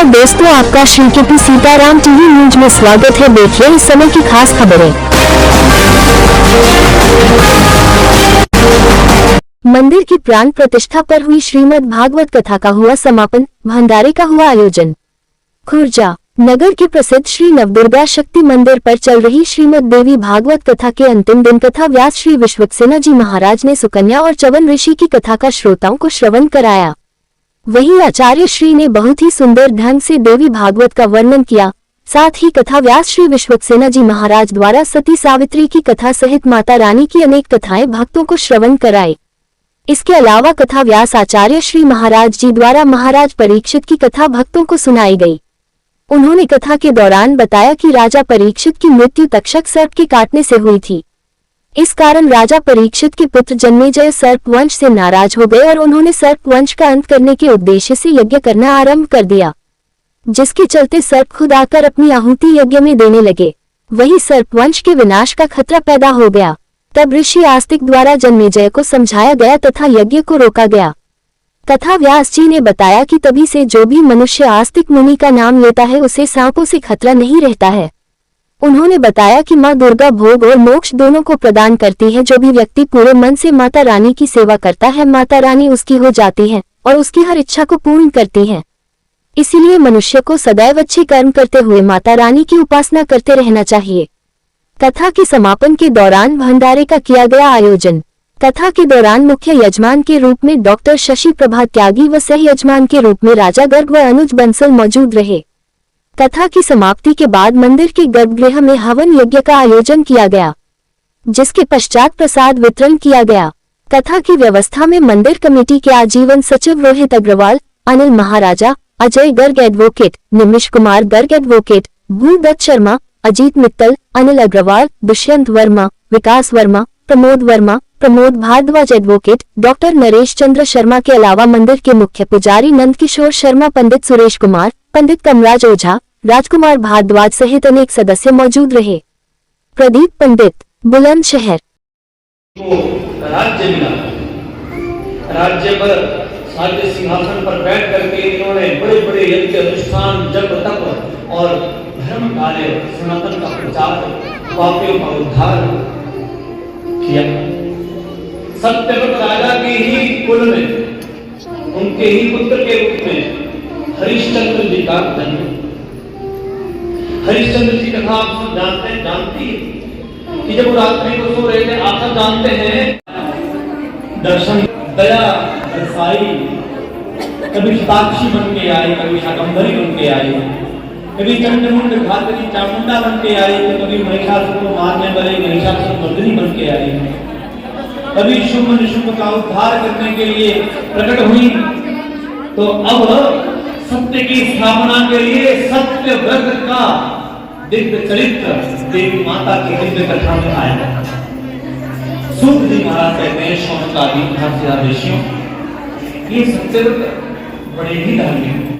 नमस्कार दोस्तों, आपका Shri KP Sitaram TV news में स्वागत है। देखिए इस समय की खास खबरें। मंदिर की प्राण प्रतिष्ठा पर हुई श्रीमद् भागवत कथा का हुआ समापन, भंडारे का हुआ आयोजन। खुर्जा नगर के प्रसिद्ध श्री नवदुर्गा शक्ति मंदिर पर चल रही श्रीमद् देवी भागवत कथा के अंतिम दिन कथा व्यास श्री विश्वक्सेन जी महाराज ने सुकन्या और च्यवन ऋषि की कथा का श्रोताओं को श्रवण कराया। वहीं आचार्य श्री ने बहुत ही सुंदर ढंग से देवी भागवत का वर्णन किया। साथ ही कथा व्यास श्री विश्वक्सेन जी महाराज द्वारा सती सावित्री की कथा सहित माता रानी की अनेक कथाएं भक्तों को श्रवण कराई। इसके अलावा कथा व्यास आचार्य श्री महाराज जी द्वारा महाराज परीक्षित की कथा भक्तों को सुनाई गई। उन्होंने कथा के दौरान बताया कि राजा परीक्षित की मृत्यु तक्षक सर्प के काटने से हुई थी। इस कारण राजा परीक्षित के पुत्र जन्मेजय सर्प वंश से नाराज हो गए और उन्होंने सर्प वंश का अंत करने के उद्देश्य से यज्ञ करना आरंभ कर दिया, जिसके चलते सर्प खुद आकर अपनी आहुति यज्ञ में देने लगे। वही सर्प वंश के विनाश का खतरा पैदा हो गया। तब ऋषि आस्तिक द्वारा जन्मेजय को समझाया गया तथा यज्ञ को रोका गया। कथा व्यास जी ने बताया कि तभी से जो भी मनुष्य आस्तिक मुनि का नाम लेता है उसे सांपों से खतरा नहीं रहता है। उन्होंने बताया कि मां दुर्गा भोग और मोक्ष दोनों को प्रदान करती है। जो भी व्यक्ति पूरे मन से माता रानी की सेवा करता है, माता रानी उसकी हो जाती है और उसकी हर इच्छा को पूर्ण करती है। इसीलिए मनुष्य को सदैव अच्छे कर्म करते हुए माता रानी की उपासना करते रहना चाहिए। कथा के समापन के दौरान भंडारे का किया गया आयोजन। कथा के दौरान मुख्य यजमान के रूप में डॉक्टर शशि प्रभा त्यागी व सह यजमान के रूप में राजा गर्ग व अनुज बंसल मौजूद रहे। कथा की समाप्ति के बाद मंदिर के गर्भगृह में हवन यज्ञ का आयोजन किया गया, जिसके पश्चात प्रसाद वितरण किया गया। कथा की व्यवस्था में मंदिर कमेटी के आजीवन सचिव रोहित अग्रवाल, अनिल महाराजा, अजय गर्ग एडवोकेट, निमिष कुमार गर्ग एडवोकेट, भूदत्त शर्मा, अजीत मित्तल, अनिल अग्रवाल, दुष्यंत वर्मा, विकास वर्मा, प्रमोद वर्मा, प्रमोद भारद्वाज एडवोकेट, डॉक्टर नरेश चंद्र शर्मा के अलावा मंदिर के मुख्य पुजारी नंद किशोर शर्मा, पंडित सुरेश कुमार, पंडित कमराज ओझा, राजकुमार भारद्वाज सहित अनेक सदस्य मौजूद रहे। प्रदीप पंडित, बुलंदशहर। राज्य मिला, राज्य पर सारे सिंहासन पर बैठ करके इन्होंने बड़े बड़े यज्ञ अनुष्ठान जप तप और धर्म कार्य सनातन का प्रचार पापियों का उद्धार किया। सत्यव्रत राजा के ही कुल में उनके ही पुत्र के रूप में हरिश्चंद्र जी का जन्म। हरिश्चंद्र जी कथा आप सब जानती कि जब रात्रि को सो रहे थे, आप सब जानते हैं दर्शन दया दर्शाई। कभी शताक्षी बन के आई, कभी शाकंभरी बन के आई, कभी चंडमुंड घातकी चामुंडा बन के आई, तो कभी महिषासुर को मारने वाले महिषासुर मर्दिनी बन के आई, कभी शुभ निशुभ का उद्धार करने के लिए प्रकट हुई। तो अब सत्य की स्थापना के लिए सत्य व्रत का दिव्य चरित्र देवी माता की दिव्य कथा में आया। सूत जी महाराज कहते हैं शौनकादि ऋषियों, ये सत्य व्रत बड़े ही धार्मिक